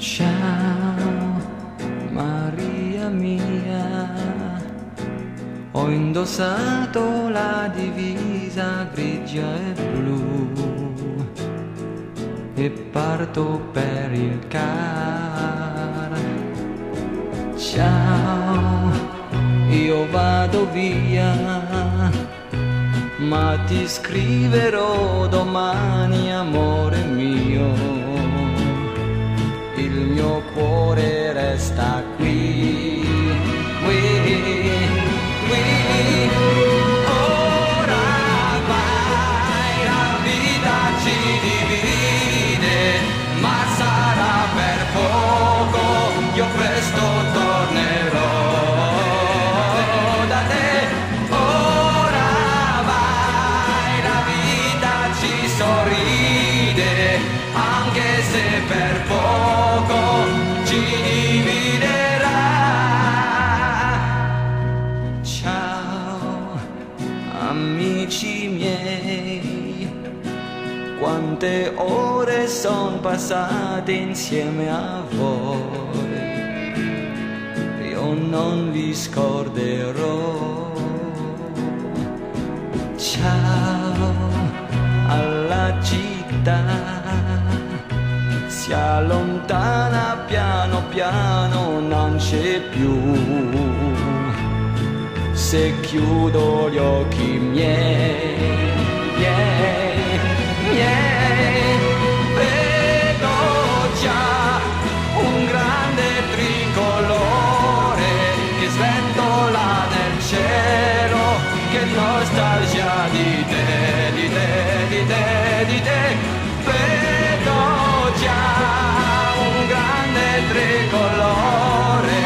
Ciao Maria mia, ho indossato la divisa grigia e blu e parto per il CAR. Ciao, io vado via, ma ti scriverò domani, amore mio. Il mio cuore resta qui, qui. Ora vai, la vita ci divide, ma sarà per poco, io presto tornerò da te. Ora vai, la vita ci sorride, anche se per poco ci dividerà. Ciao amici miei, quante ore son passate insieme a voi, io non vi scorderò. Ciao alla città, si allontana piano piano, non c'è più. Se chiudo gli occhi miei, vedo già un grande tricolore che sventola nel cielo. Che nostalgia di te, di te, di te, di te. Vedo già un grande tricolore